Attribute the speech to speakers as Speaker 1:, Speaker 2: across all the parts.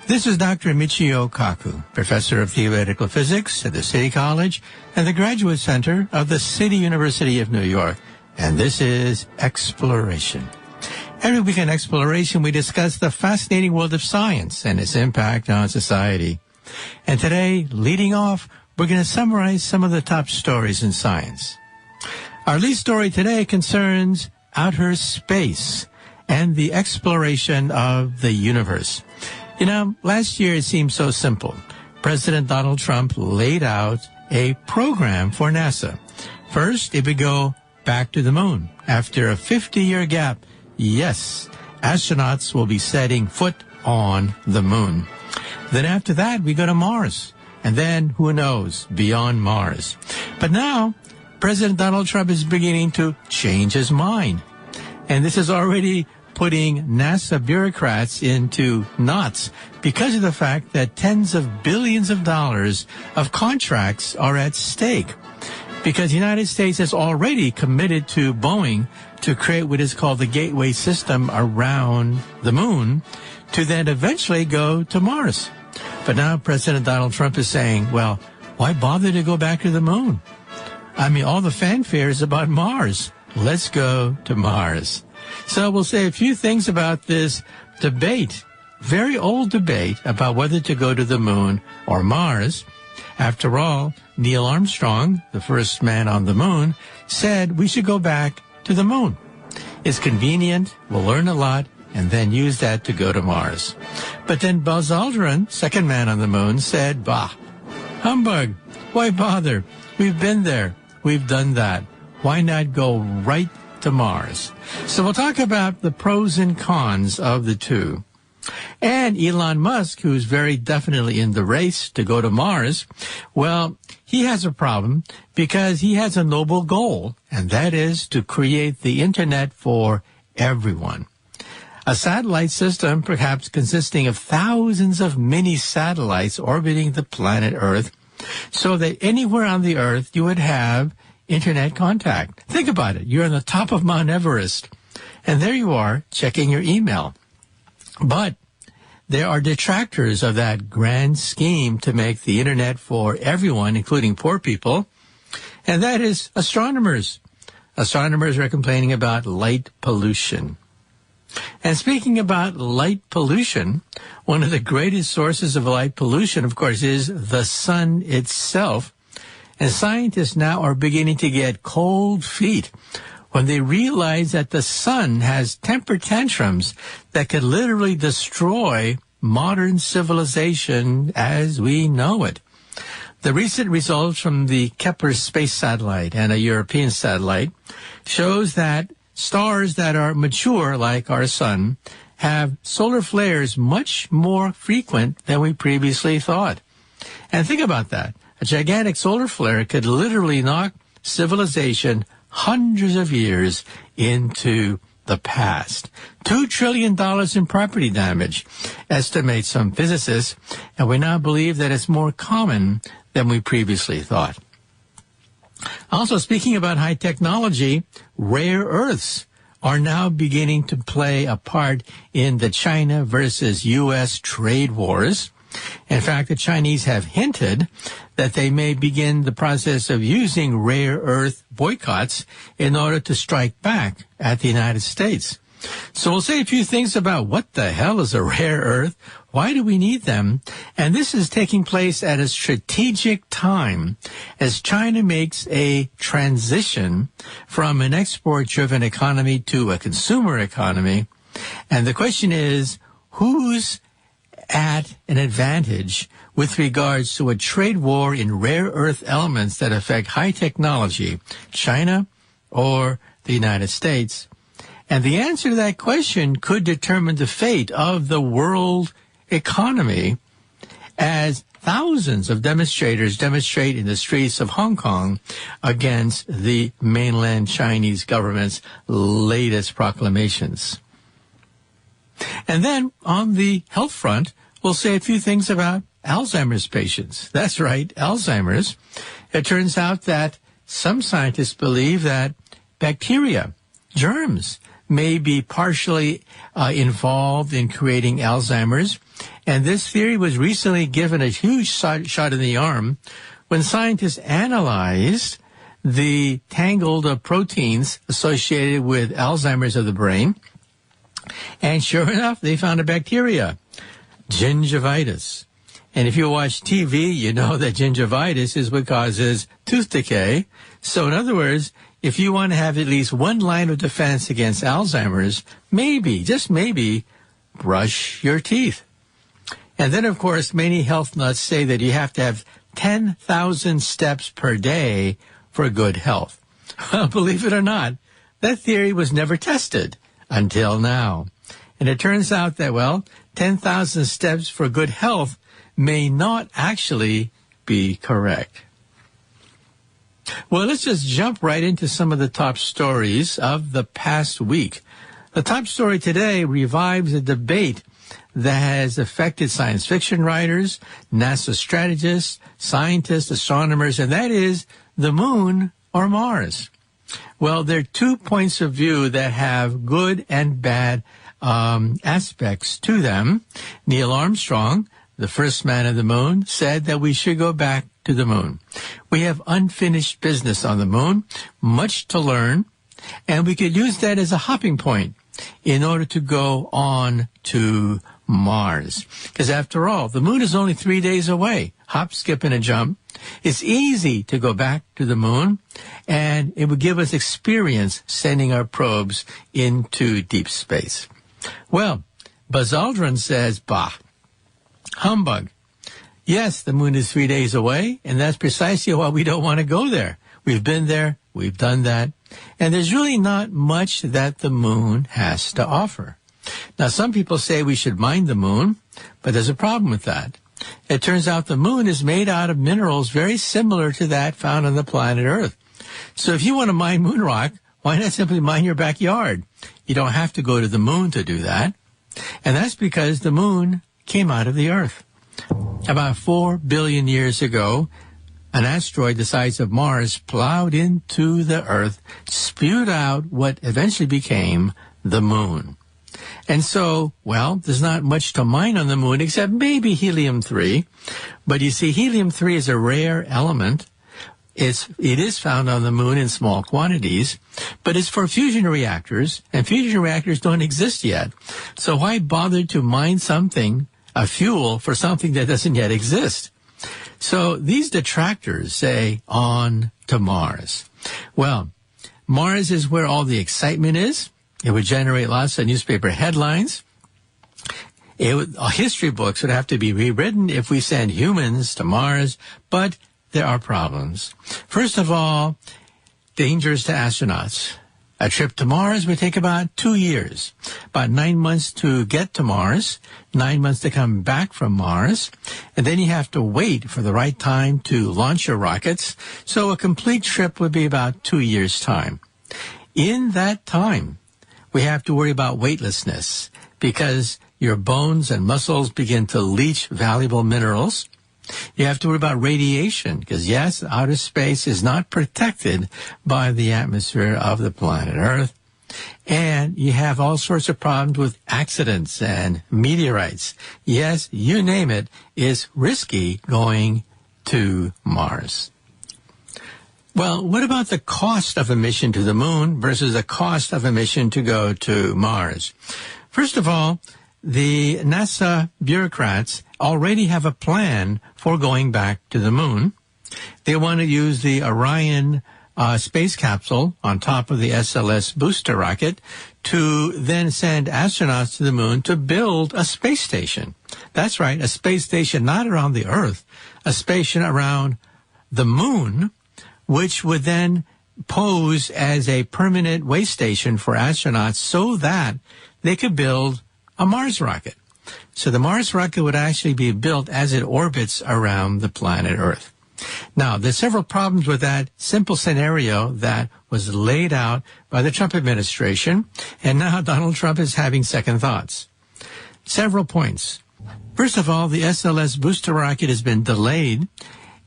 Speaker 1: This is Dr. Michio Kaku, professor of theoretical physics at the City College and the Graduate Center of the City University of New York. And this is Exploration. Every week in Exploration, we discuss the fascinating world of science and its impact on society. And today, leading off, we're going to summarize some of the top stories in science. Our lead story today concerns outer space and the exploration of the universe. You know, last year it seemed so simple. President Donald Trump laid out a program for NASA. First, it would go back to the moon. After a 50-year gap, yes, astronauts will be setting foot on the moon. Then after that, we go to Mars. And then, who knows, beyond Mars. But now, President Donald Trump is beginning to change his mind. And this is already putting NASA bureaucrats into knots because of the fact that tens of billions of dollars of contracts are at stake. Because the United States has already committed to Boeing to create what is called the gateway system around the moon to then eventually go to Mars. But now President Donald Trump is saying, well, why bother to go back to the moon? I mean, all the fanfare is about Mars. Let's go to Mars. So we'll say a few things about this debate, very old debate about whether to go to the moon or Mars. After all, Neil Armstrong, the first man on the moon, said we should go back to the moon. It's convenient, we'll learn a lot, and then use that to go to Mars. But then Buzz Aldrin, second man on the moon, said, bah, humbug, why bother? We've been there, we've done that. Why not go right to Mars? So we'll talk about the pros and cons of the two. And Elon Musk, who's very definitely in the race to go to Mars, well, he has a problem because he has a noble goal, and that is to create the internet for everyone. A satellite system, perhaps consisting of thousands of mini satellites orbiting the planet Earth, so that anywhere on the Earth you would have internet contact. Think about it. You're on the top of Mount Everest, and there you are checking your email. But there are detractors of that grand scheme to make the internet for everyone, including poor people, and that is astronomers. Astronomers are complaining about light pollution. And speaking about light pollution, one of the greatest sources of light pollution, of course, is the sun itself. And scientists now are beginning to get cold feet when they realize that the sun has temper tantrums that could literally destroy modern civilization as we know it. The recent results from the Kepler space satellite and a European satellite shows that stars that are mature, like our sun, have solar flares much more frequent than we previously thought. And think about that. A gigantic solar flare could literally knock civilization hundreds of years into the past. $2 trillion in property damage, estimate some physicists, and we now believe that it's more common than we previously thought. Also, speaking about high technology, rare earths are now beginning to play a part in the China versus U.S. trade wars. In fact, the Chinese have hinted that they may begin the process of using rare earth boycotts in order to strike back at the United States. So we'll say a few things about what the hell is a rare earth, why do we need them, and this is taking place at a strategic time as China makes a transition from an export-driven economy to a consumer economy. And the question is, who's at an advantage with regards to a trade war in rare earth elements that affect high technology, China or the United States? And the answer to that question could determine the fate of the world economy as thousands of demonstrators demonstrate in the streets of Hong Kong against the mainland Chinese government's latest proclamations. And then on the health front, we'll say a few things about Alzheimer's patients. That's right, Alzheimer's. It turns out that some scientists believe that bacteria, germs, may be partially involved in creating Alzheimer's. And this theory was recently given a huge shot in the arm when scientists analyzed the tangled proteins associated with Alzheimer's of the brain. And sure enough, they found a bacteria, gingivitis. And if you watch TV, you know that gingivitis is what causes tooth decay. So in other words, if you want to have at least one line of defense against Alzheimer's, maybe, just maybe, brush your teeth. And then, of course, many health nuts say that you have to have 10,000 steps per day for good health. Well, believe it or not, that theory was never tested until now. And it turns out that, well, 10,000 steps for good health may not actually be correct. Well, let's just jump right into some of the top stories of the past week. The top story today revives a debate that has affected science fiction writers, NASA strategists, scientists, astronomers, and that is the moon or Mars. Well, there are 2 points of view that have good and bad aspects to them. Neil Armstrong, the first man on the moon, said that we should go back to the moon. We have unfinished business on the moon, much to learn, and we could use that as a hopping point in order to go on to Mars. Because after all, the moon is only 3 days away. Hop, skip, and a jump. It's easy to go back to the moon, and it would give us experience sending our probes into deep space. Well, Buzz Aldrin says, bah, humbug. Yes, the moon is 3 days away, and that's precisely why we don't want to go there. We've been there, we've done that, and there's really not much that the moon has to offer. Now, some people say we should mine the moon, but there's a problem with that. It turns out the moon is made out of minerals very similar to that found on the planet Earth. So if you want to mine moon rock, why not simply mine your backyard? You don't have to go to the moon to do that. And that's because the moon came out of the Earth. About 4 billion years ago, an asteroid the size of Mars plowed into the Earth, spewed out what eventually became the moon. And so, well, there's not much to mine on the moon except maybe helium-3. But you see, helium-3 is a rare element. It is found on the moon in small quantities, but it's for fusion reactors, and fusion reactors don't exist yet. So why bother to mine something, a fuel, for something that doesn't yet exist? So these detractors say, on to Mars. Well, Mars is where all the excitement is. It would generate lots of newspaper headlines. History books would have to be rewritten if we send humans to Mars, but there are problems. First of all, dangers to astronauts. A trip to Mars would take about 2 years, about 9 months to get to Mars, 9 months to come back from Mars, and then you have to wait for the right time to launch your rockets. So a complete trip would be about 2 years' time. In that time, we have to worry about weightlessness because your bones and muscles begin to leach valuable minerals. You have to worry about radiation because, yes, outer space is not protected by the atmosphere of the planet Earth. And you have all sorts of problems with accidents and meteorites. Yes, you name it, is risky going to Mars. Well, what about the cost of a mission to the moon versus the cost of a mission to go to Mars? First of all, the NASA bureaucrats already have a plan for going back to the moon. They want to use the Orion space capsule on top of the SLS booster rocket to then send astronauts to the moon to build a space station. That's right, a space station not around the Earth, a station around the moon, which would then pose as a permanent way station for astronauts so that they could build a Mars rocket. So the Mars rocket would actually be built as it orbits around the planet Earth. Now, there's several problems with that simple scenario that was laid out by the Trump administration, and now Donald Trump is having second thoughts. Several points. First of all, the SLS booster rocket has been delayed.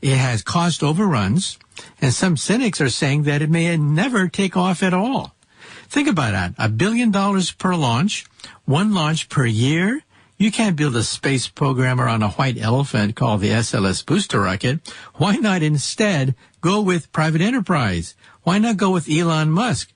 Speaker 1: It has cost overruns, and some cynics are saying that it may never take off at all. Think about that. $1 billion per launch, one launch per year. You can't build a space programmer on a white elephant called the SLS booster rocket. Why not instead go with private enterprise? Why not go with Elon Musk?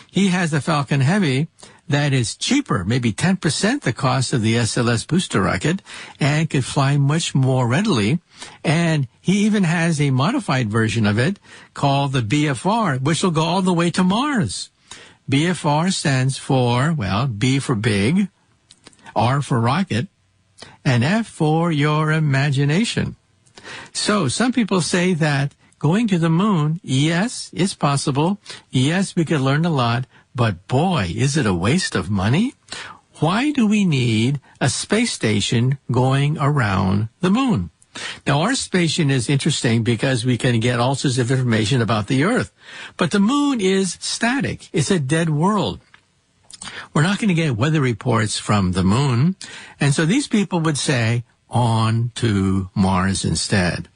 Speaker 1: He has a Falcon Heavy that is cheaper, maybe 10% the cost of the SLS booster rocket, and could fly much more readily. And he even has a modified version of it called the BFR, which will go all the way to Mars. BFR stands for, well, B for big, R for rocket, and F for your imagination. So some people say that going to the moon, yes, it's possible. Yes, we could learn a lot. But boy, is it a waste of money? Why do we need a space station going around the moon? Now, our station is interesting because we can get all sorts of information about the Earth. But the moon is static. It's a dead world. We're not going to get weather reports from the moon. And so these people would say, on to Mars instead.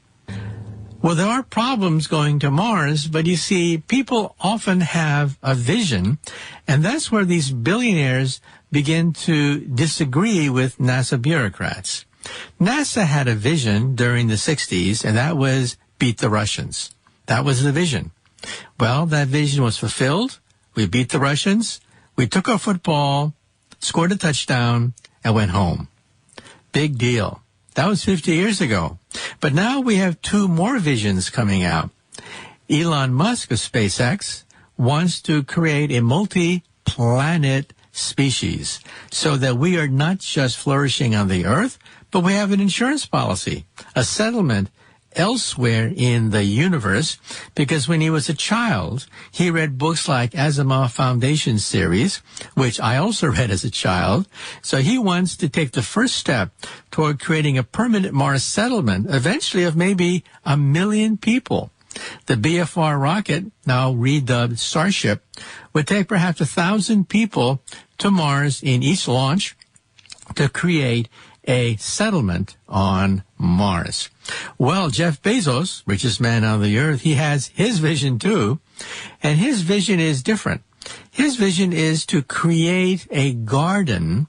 Speaker 1: Well, there are problems going to Mars, but you see, people often have a vision, and that's where these billionaires begin to disagree with NASA bureaucrats. NASA had a vision during the 60s, and that was beat the Russians. That was the vision. Well, that vision was fulfilled. We beat the Russians. We took our football, scored a touchdown, and went home. Big deal. That was 50 years ago. But now we have two more visions coming out. Elon Musk of SpaceX wants to create a multi-planet species so that we are not just flourishing on the Earth, but we have an insurance policy, a settlement elsewhere in the universe, because when he was a child, he read books like Asimov Foundation series, which I also read as a child. So he wants to take the first step toward creating a permanent Mars settlement, eventually of maybe 1 million people. The BFR rocket, now redubbed Starship, would take perhaps 1,000 people to Mars in each launch to create a settlement on Mars. Well, Jeff Bezos, richest man on the earth, he has his vision too, and his vision is different. His vision is to create a garden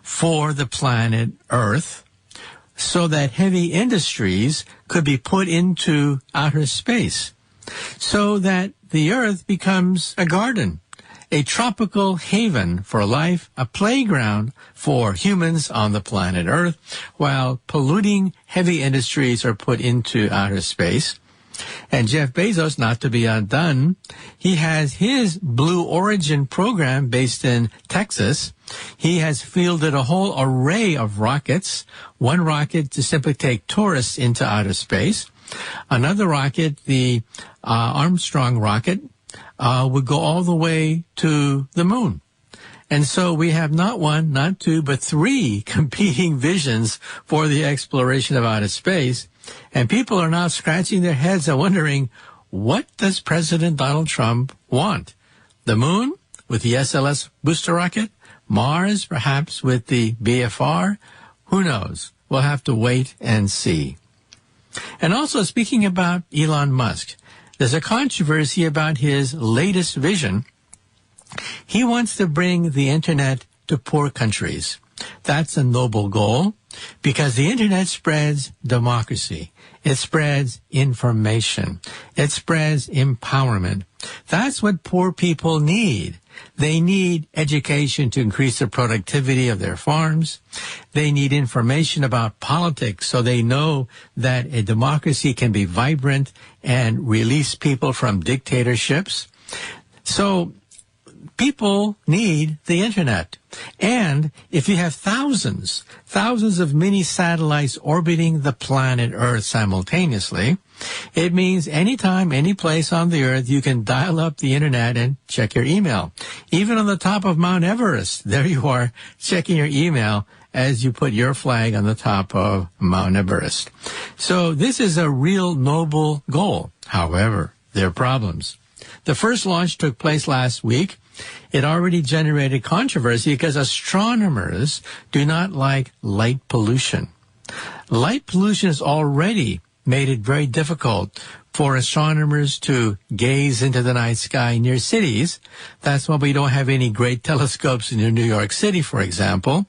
Speaker 1: for the planet Earth so that heavy industries could be put into outer space, so that the Earth becomes a garden, a tropical haven for life, a playground for humans on the planet Earth, while polluting heavy industries are put into outer space. And Jeff Bezos, not to be outdone, he has his Blue Origin program based in Texas. He has fielded a whole array of rockets. One rocket to simply take tourists into outer space. Another rocket, the Armstrong rocket, would go all the way to the moon. And so we have not one, not two, but three competing visions for the exploration of outer space. And people are now scratching their heads and wondering, what does President Donald Trump want? The moon with the SLS booster rocket? Mars, perhaps, with the BFR? Who knows? We'll have to wait and see. And also, speaking about Elon Musk, there's a controversy about his latest vision. He wants to bring the internet to poor countries. That's a noble goal because the internet spreads democracy. It spreads information. It spreads empowerment. That's what poor people need. They need education to increase the productivity of their farms. They need information about politics so they know that a democracy can be vibrant and release people from dictatorships. So people need the internet. And if you have thousands of mini satellites orbiting the planet Earth simultaneously, it means anytime, any place on the Earth, you can dial up the internet and check your email. Even on the top of Mount Everest, there you are checking your email as you put your flag on the top of Mount Everest. So this is a real noble goal. However, there are problems. The first launch took place last week. It already generated controversy because astronomers do not like light pollution. Light pollution is already made it very difficult for astronomers to gaze into the night sky near cities. That's why we don't have any great telescopes in New York City, for example.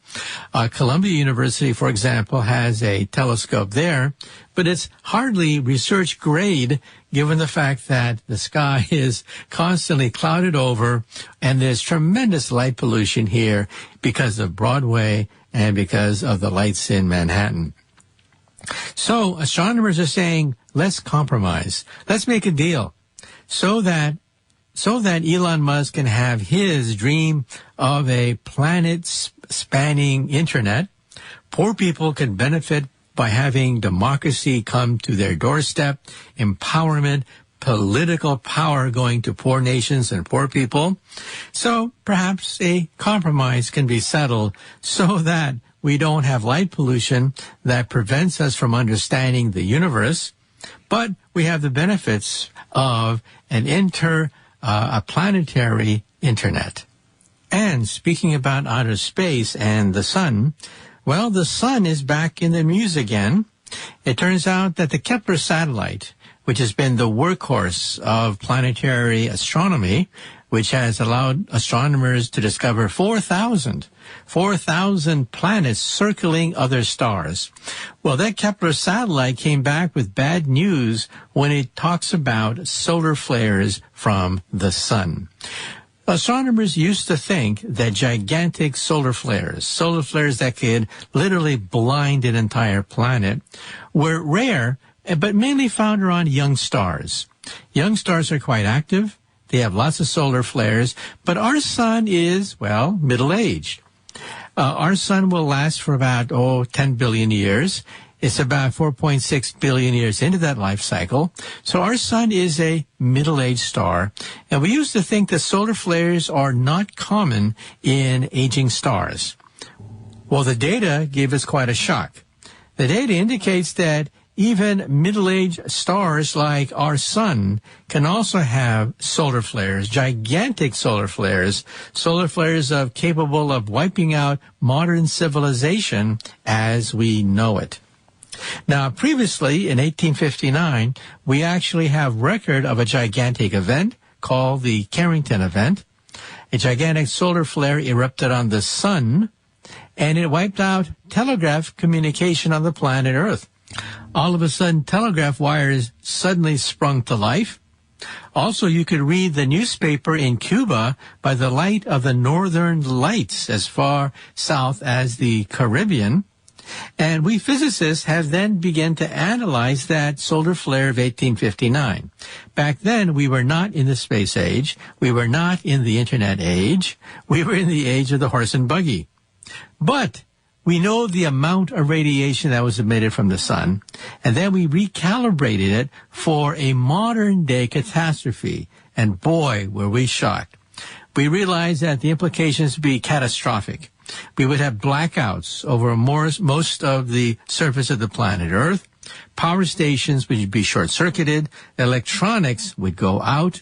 Speaker 1: Columbia University, for example, has a telescope there, but it's hardly research grade given the fact that the sky is constantly clouded over and there's tremendous light pollution here because of Broadway and because of the lights in Manhattan. So astronomers are saying, let's compromise. Let's make a deal so that Elon Musk can have his dream of a planet-spanning internet. Poor people can benefit by having democracy come to their doorstep, empowerment, political power going to poor nations and poor people. So perhaps a compromise can be settled so that we don't have light pollution that prevents us from understanding the universe, but we have the benefits of a planetary internet. And speaking about outer space and the sun, well, the sun is back in the news again. It turns out that the Kepler satellite, which has been the workhorse of planetary astronomy, which has allowed astronomers to discover 4,000 planets circling other stars. Well, that Kepler satellite came back with bad news when it talks about solar flares from the sun. Astronomers used to think that gigantic solar flares that could literally blind an entire planet, were rare, but mainly found around young stars. Young stars are quite active. They have lots of solar flares, but our sun is, well, middle-aged. Our sun will last for about, 10 billion years. It's about 4.6 billion years into that life cycle. So our sun is a middle-aged star. And we used to think that solar flares are not common in aging stars. Well, the data gave us quite a shock. The data indicates that even middle-aged stars like our sun can also have solar flares, gigantic solar flares capable of wiping out modern civilization as we know it. Now, previously, in 1859, we actually have record of a gigantic event called the Carrington event. A gigantic solar flare erupted on the sun, and it wiped out telegraph communication on the planet Earth. All of a sudden, telegraph wires suddenly sprung to life. Also, you could read the newspaper in Cuba by the light of the northern lights as far south as the Caribbean. And we physicists have then begun to analyze that solar flare of 1859. Back then, we were not in the space age. We were not in the internet age. We were in the age of the horse and buggy. But we know the amount of radiation that was emitted from the sun, and then we recalibrated it for a modern-day catastrophe. And boy, were we shocked. We realized that the implications would be catastrophic. We would have blackouts over most of the surface of the planet Earth. Power stations would be short-circuited. Electronics would go out.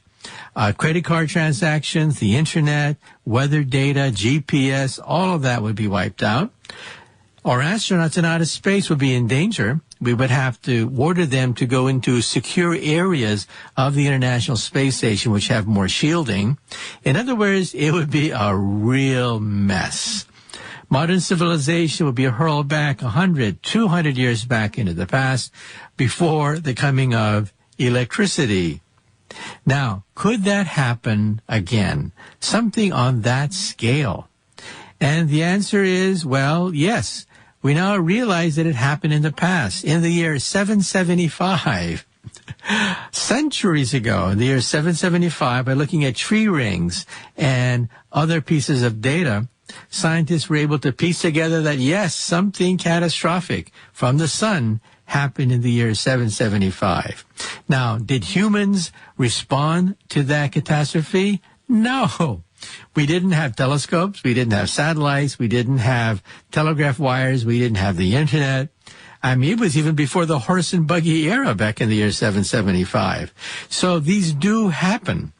Speaker 1: Credit card transactions, the internet, weather data, GPS, all of that would be wiped out. Our astronauts in outer space would be in danger. We would have to order them to go into secure areas of the International Space Station, which have more shielding. In other words, it would be a real mess. Modern civilization would be hurled back 100, 200 years back into the past before the coming of electricity. Now, could that happen again? Something on that scale? And the answer is, well, yes. We now realize that it happened in the past. In the year 775, centuries ago, in the year 775, by looking at tree rings and other pieces of data, scientists were able to piece together that, yes, something catastrophic from the sun happened in the year 775. Now, did humans respond to that catastrophe? No. We didn't have telescopes. We didn't have satellites. We didn't have telegraph wires. We didn't have the internet. I mean, it was even before the horse and buggy era back in the year 775. So these do happen,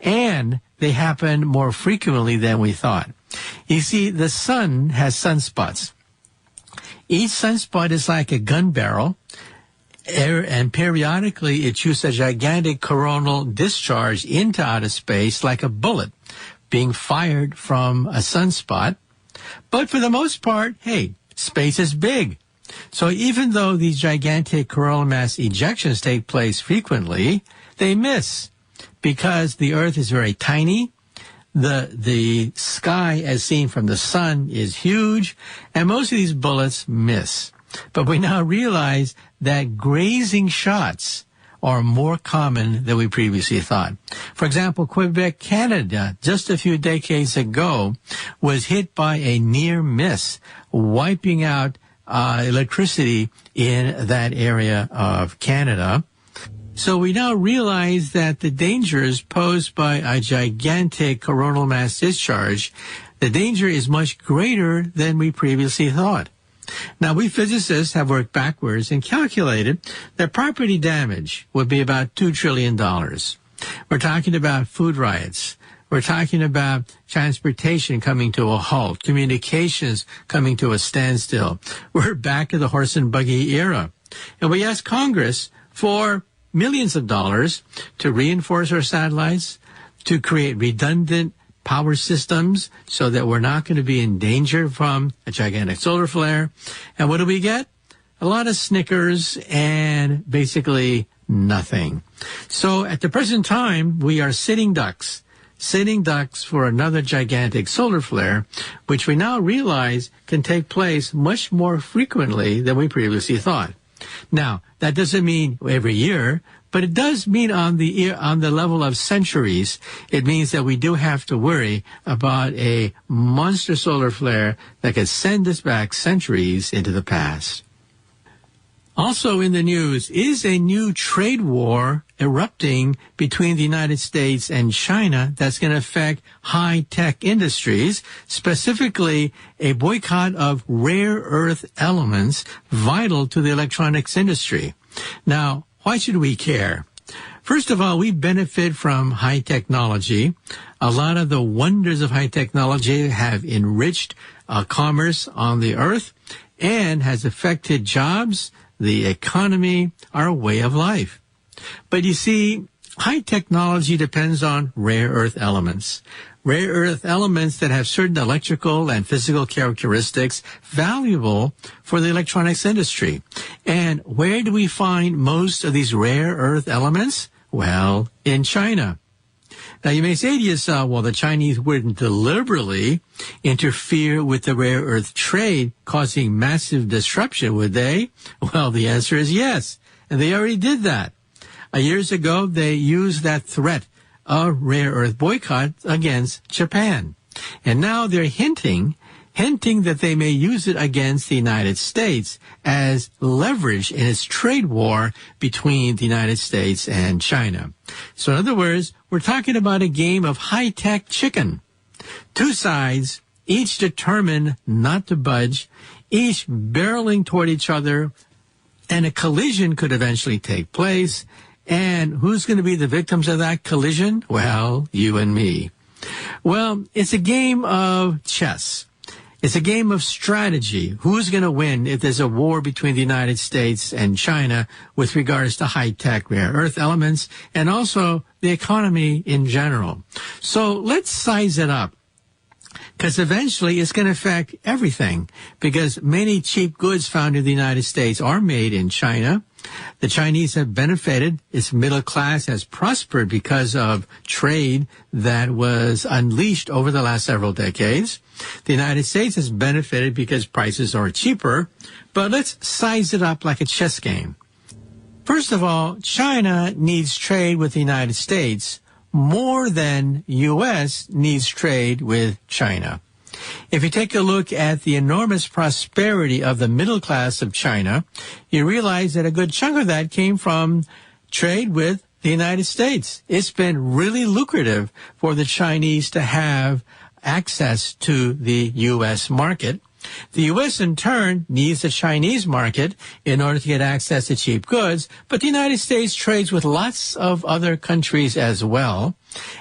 Speaker 1: and they happen more frequently than we thought. You see, the sun has sunspots. Each sunspot is like a gun barrel. And periodically it shoots a gigantic coronal discharge into outer space like a bullet being fired from a sunspot. But for the most part, hey, space is big. So even though these gigantic coronal mass ejections take place frequently, they miss because the Earth is very tiny. The sky as seen from the sun is huge, and most of these bullets miss. But we now realize that grazing shots are more common than we previously thought. For example, Quebec, Canada, just a few decades ago, was hit by a near miss, wiping out electricity in that area of Canada. So we now realize that the dangers posed by a gigantic coronal mass discharge, the danger is much greater than we previously thought. Now, we physicists have worked backwards and calculated that property damage would be about $2 trillion. We're talking about food riots. We're talking about transportation coming to a halt, communications coming to a standstill. We're back to the horse and buggy era. And we asked Congress for millions of dollars to reinforce our satellites, to create redundant power systems so that we're not going to be in danger from a gigantic solar flare. And what do we get? A lot of snickers and basically nothing. So at the present time, we are sitting ducks for another gigantic solar flare, which we now realize can take place much more frequently than we previously thought. Now, that doesn't mean every year, but it does mean on the level of centuries. It means that we do have to worry about a monster solar flare that could send us back centuries into the past. Also in the news is a new trade war erupting between the United States and China that's going to affect high-tech industries, specifically a boycott of rare earth elements vital to the electronics industry. Now, why should we care? First of all, we benefit from high technology. A lot of the wonders of high technology have enriched commerce on the earth and has affected jobs, the economy, our way of life. But you see, high technology depends on rare earth elements. Rare earth elements that have certain electrical and physical characteristics valuable for the electronics industry. And where do we find most of these rare earth elements? Well, in China. Now, you may say to yourself, well, the Chinese wouldn't deliberately interfere with the rare earth trade, causing massive disruption, would they? Well, the answer is yes. And they already did that. Years ago, they used that threat of rare earth boycott against Japan. And now they're hinting that they may use it against the United States as leverage in its trade war between the United States and China. So in other words, we're talking about a game of high-tech chicken. Two sides, each determined not to budge, each barreling toward each other, and a collision could eventually take place. And who's going to be the victims of that collision? Well, you and me. Well, it's a game of chess. It's a game of strategy. Who's going to win if there's a war between the United States and China with regards to high-tech rare earth elements and also the economy in general? So let's size it up, because eventually it's going to affect everything, because many cheap goods found in the United States are made in China. The Chinese have benefited. Its middle class has prospered because of trade that was unleashed over the last several decades. The United States has benefited because prices are cheaper. But let's size it up like a chess game. First of all, China needs trade with the United States more than U.S. needs trade with China. If you take a look at the enormous prosperity of the middle class of China, you realize that a good chunk of that came from trade with the United States. It's been really lucrative for the Chinese to have access to the U.S. market. The U.S. in turn needs the Chinese market in order to get access to cheap goods, but the United States trades with lots of other countries as well.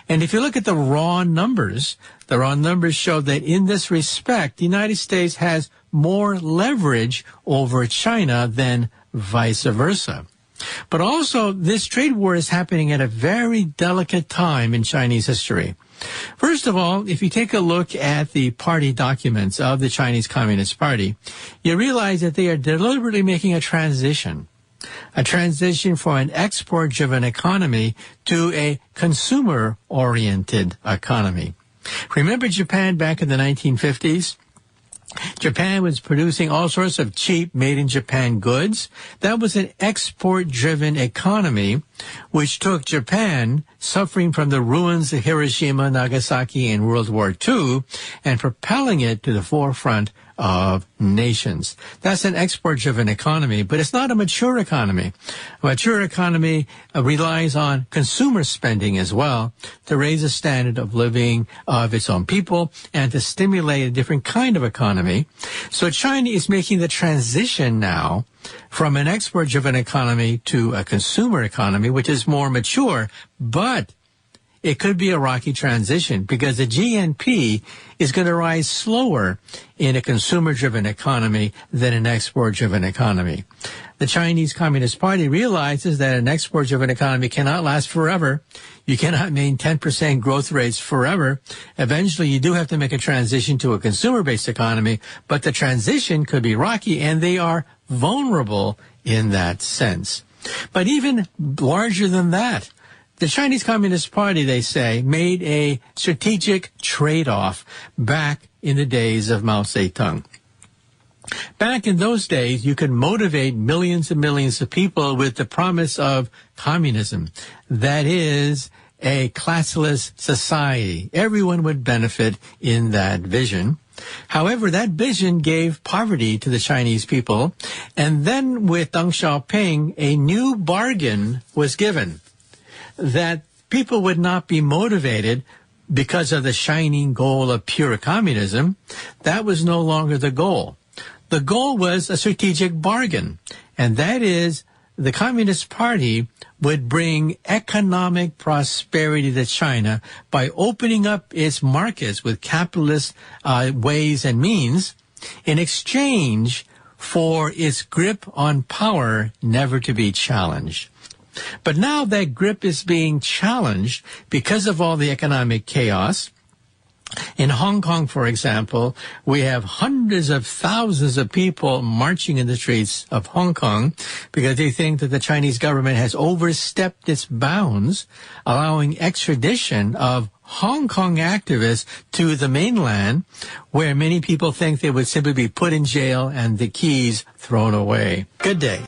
Speaker 1: And if you look at the raw numbers show that in this respect, the United States has more leverage over China than vice versa. But also, this trade war is happening at a very delicate time in Chinese history. First of all, if you take a look at the party documents of the Chinese Communist Party, you realize that they are deliberately making a transition from an export-driven economy to a consumer-oriented economy. Remember Japan back in the 1950s? Japan was producing all sorts of cheap made-in-Japan goods. That was an export-driven economy, which took Japan, suffering from the ruins of Hiroshima, Nagasaki, in World War II, and propelling it to the forefront of nations. That's an export-driven economy, but it's not a mature economy. A mature economy relies on consumer spending as well to raise the standard of living of its own people and to stimulate a different kind of economy. So China is making the transition now from an export-driven economy to a consumer economy, which is more mature, but it could be a rocky transition because the GNP is going to rise slower in a consumer-driven economy than an export-driven economy. The Chinese Communist Party realizes that an export-driven economy cannot last forever. You cannot maintain 10% growth rates forever. Eventually, you do have to make a transition to a consumer-based economy, but the transition could be rocky, and they are vulnerable in that sense. But even larger than that, the Chinese Communist Party, they say, made a strategic trade-off back in the days of Mao Zedong. Back in those days, you could motivate millions and millions of people with the promise of communism. That is, a classless society. Everyone would benefit in that vision. However, that vision gave poverty to the Chinese people. And then with Deng Xiaoping, a new bargain was given, that people would not be motivated because of the shining goal of pure communism. That was no longer the goal. The goal was a strategic bargain, and that is the Communist Party would bring economic prosperity to China by opening up its markets with capitalist ways and means in exchange for its grip on power never to be challenged. But now that grip is being challenged because of all the economic chaos. In Hong Kong, for example, we have hundreds of thousands of people marching in the streets of Hong Kong because they think that the Chinese government has overstepped its bounds, allowing extradition of Hong Kong activists to the mainland, where many people think they would simply be put in jail and the keys thrown away. Good day.